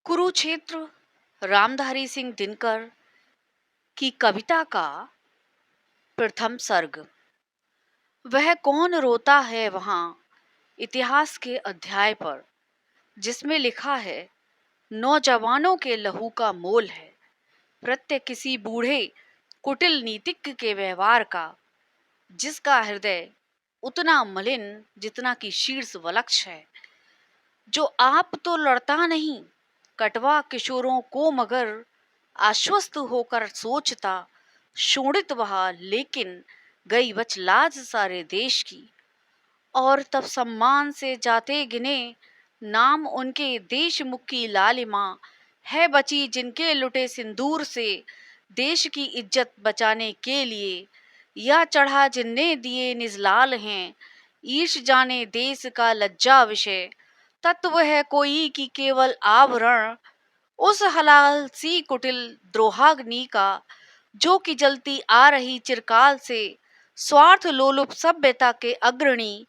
कुरुक्षेत्र रामधारी सिंह दिनकर की कविता का प्रथम सर्ग। वह कौन रोता है वहां इतिहास के अध्याय पर, जिसमें लिखा है नौजवानों के लहू का मोल है, प्रत्येक किसी बूढ़े कुटिल नीतिज्ञ के व्यवहार का, जिसका हृदय उतना मलिन जितना कि शीर्ष वलक्ष है। जो आप तो लड़ता नहीं कटवा किशोरों को, मगर आश्वस्त होकर सोचता शोणित वहा, लेकिन गई बच लाज सारे देश की। और तब सम्मान से जाते गिने नाम उनके, देश मुख की लालिमा है बची जिनके लुटे सिंदूर से, देश की इज्जत बचाने के लिए। या चढ़ा जिनने दिए निज लाल हैं, ईश जाने देश का लज्जा विषय। तत्व है कोई कि केवल आवरण उस हलाल सी कुटिल द्रोहाग्नि का, जो कि जलती आ रही चिरकाल से। स्वार्थ लोलुप सभ्यता के अग्रणी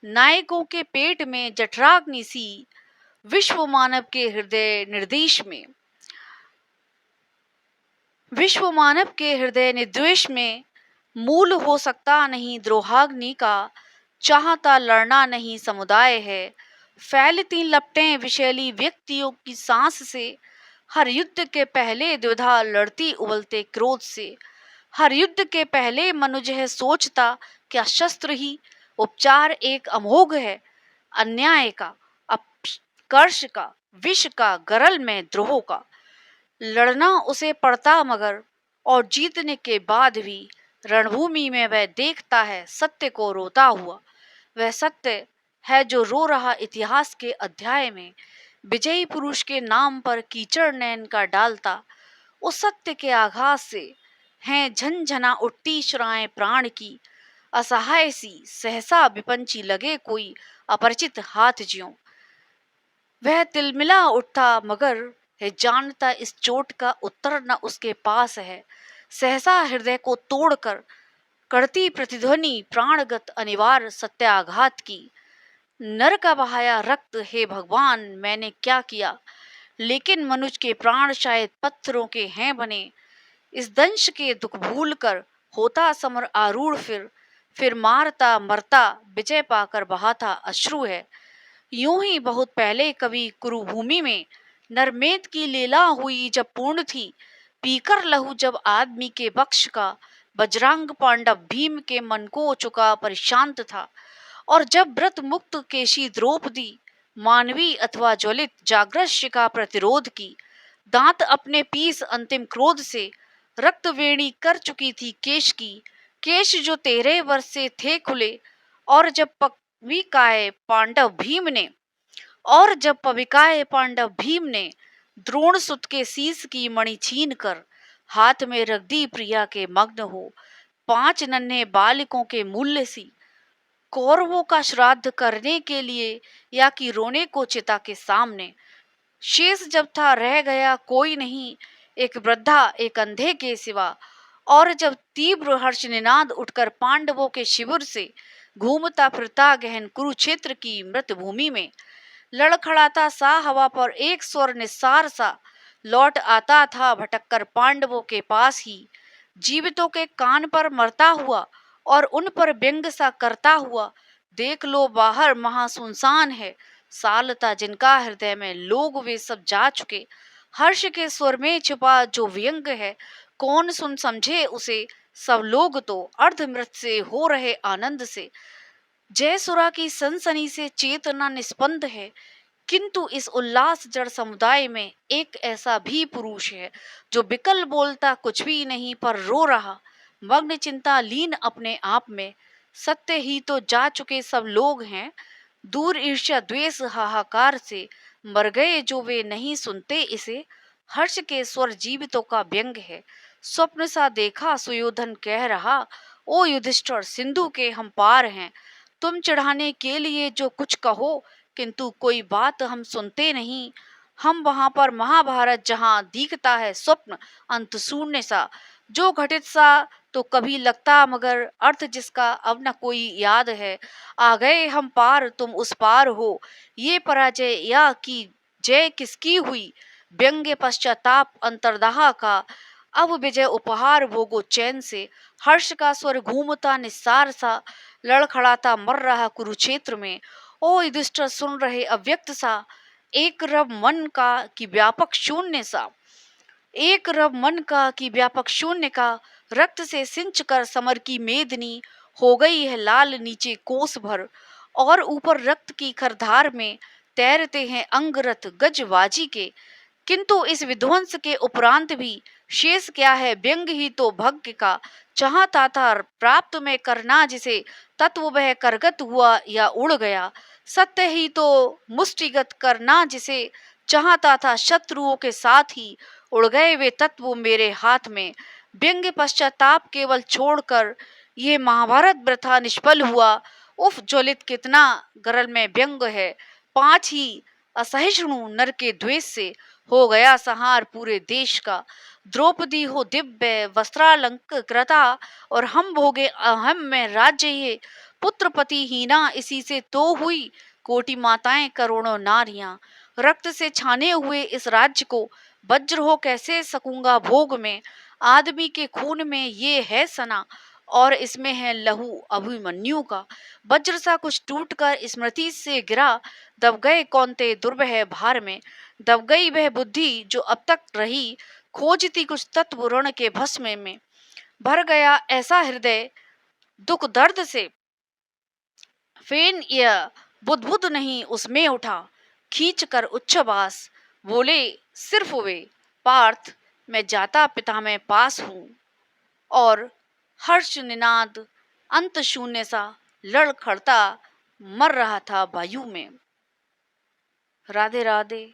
नायकों के पेट में जठराग्नि सी, विश्व मानव के हृदय निर्देश में, विश्व मानव के हृदय निर्द्वेश में मूल हो सकता नहीं द्रोहाग्नि का। चाहता लड़ना नहीं समुदाय है, फैलती लपटें विषैली व्यक्तियों की सांस से। हर युद्ध के पहले द्विधा लड़ती उबलते क्रोध से। हर युद्ध के पहले मनुज है सोचता, क्या शस्त्र ही उपचार एक अमोघ है। अन्याय का, अपकर्ष का, विष का, गरल में द्रोह का लड़ना उसे पड़ता मगर, और जीतने के बाद भी रणभूमि में वह देखता है सत्य को रोता हुआ। वह सत्य है जो रो रहा इतिहास के अध्याय में, विजयी पुरुष के नाम पर कीचड़ नैन का डालता। उस सत्य के आघात से हैं झनझना उठती श्राएं प्राण की, असहाय सी सहसा विपंची लगे कोई अपरिचित हाथ ज्यों। वह तिलमिला उठता मगर है जानता इस चोट का उत्तर न उसके पास है। सहसा हृदय को तोड़कर करती प्रतिध्वनि प्राणगत अनिवार्य सत्याघात की। नर का बहाया रक्त हे भगवान मैंने क्या किया, लेकिन मनुज के प्राण शायद पत्थरों के हैं बने। इस दंश के दुख भूल कर होता समर आरूढ़, फिर मारता मरता विजय पाकर बहाता अश्रु है। यूं ही बहुत पहले कभी कुरुभूमि में नरमेध की लीला हुई जब पूर्ण थी, पीकर लहू जब आदमी के बक्ष का, बजरंग पांडव भीम के मन को चुका परिशांत था। और जब व्रत मुक्त केशी द्रौपदी मानवी अथवा ज्वलित जागृत का प्रतिरोध की, दांत अपने पीस अंतिम क्रोध से रक्त वेणी कर चुकी थी केश की। केश जो 13 वर्ष से थे खुले, और जब पविकाय पांडव भीम ने, और जब पविकाय पांडव भीम ने द्रोण सुत के शीस की मणि छीन कर हाथ में रख दी प्रिया के मग्न हो 5 नन्हे बालिकों के मूल्य सी। कौरवों का श्राद्ध करने के लिए या कि रोने को चिता के सामने, शेष जब था रह गया कोई नहीं, एक वृद्धा एक अंधे के सिवा। और जब तीव्र हर्ष निनाद उठकर पांडवों के शिविर से घूमता फिरता गहन कुरुक्षेत्र की मृत भूमि में लड़खड़ाता सा हवा पर एक स्वर निस्सार सा लौट आता था भटककर पांडवों के पास ही, जीवितों के कान पर मरता हुआ और उन पर व्यंग सा करता हुआ। देख लो बाहर महासुनसान है, सालता जिनका हृदय में लोग वे सब जा चुके। हर्ष के स्वर में छिपा जो व्यंग है कौन सुन समझे उसे, सब लोग तो अर्धमृत से हो रहे आनंद से। जयसुरा की सनसनी से चेतना निस्पंद है, किंतु इस उल्लास जड़ समुदाय में एक ऐसा भी पुरुष है जो बिकल बोलता कुछ भी नहीं पर रो रहा, मग्न चिंता लीन अपने आप में। सत्य ही तो जा चुके सब लोग हैं, दूर ईर्ष्या द्वेष हाहाकार से मर गए जो वे नहीं सुनते इसे। हर्ष के स्वर जीवितों का व्यंग है, स्वप्न सा देखा सुयोधन कह रहा, ओ युधिष्ठिर सिंधु के हम पार हैं, तुम चढ़ाने के लिए जो कुछ कहो, किंतु कोई बात हम सुनते नहीं। हम वहां पर महाभारत जहां दिखता है स्वप्न अंत शून्य सा, जो घटित सा तो कभी लगता मगर अर्थ जिसका अब न कोई याद है। आ गए हम पार तुम उस पार हो, ये पराजय या कि जय किसकी हुई, व्यंग्य पश्चाताप अंतर्दाह का अब विजय उपहार भोगो चैन से। हर्ष का स्वर घूमता निस्सार सा लड़खड़ाता मर रहा कुरुक्षेत्र में। ओ युधिष्ठिर सुन रहे अव्यक्त सा, एक रब मन का कि व्यापक शून्य सा। एक रब मन का कि व्यापक शून्य का, रक्त से सिंच कर समर की मेदनी हो गई है लाल नीचे कोस भर। और ऊपर रक्त की खरधार में तैरते हैं अंगरथ गजबाजी के। किंतु इस विध्वंस के उपरांत भी शेष क्या है व्यंग ही तो भाग्य का। चाहता था प्राप्त में करना जिसे, तत्व वह करगत हुआ या उड़ गया। सत्य ही तो मुष्टिगत करना जिसे, चाहता था शत्रुओं के साथ ही उड़ गए वे तत्व मेरे हाथ में। व्यंग्य पश्चाताप केवल छोड़कर ये महाभारत वृथा निष्फल हुआ। उफ ज्वलित कितना गरल में व्यंग है। पांच ही असहिष्णु नर के द्वेष से हो गया संहार पूरे देश का। द्रौपदी हो दिव्य वस्त्रालंकृता और हम भोगे अहम में राज्य ये। पुत्र पति हीना इसी से तो हुई कोटि माताएं करोड़ों नारियां। रक्त से छाने हुए इस राज्य को वज्र हो कैसे सकूंगा भोग में। आदमी के खून में ये है सना और इसमें है लहू अभिमन्यु का। वज्र सा कुछ टूटकर स्मृति से गिरा, दब गए कौनते दुर्वह भार में। दब गई वह बुद्धि जो अब तक रही, खोजती कुछ तत्व ऋण के भस्म में। भर गया ऐसा हृदय दुख दर्द से, फेन यह बुद्बुद नहीं उसमें उठा। खींच कर उच्छ्वास बोले सिर्फ वे, पार्थ मैं जाता पिता में पास हूँ। और हर्ष निनाद अंत शून्य सा लड़खड़ता मर रहा था वायु में। राधे राधे।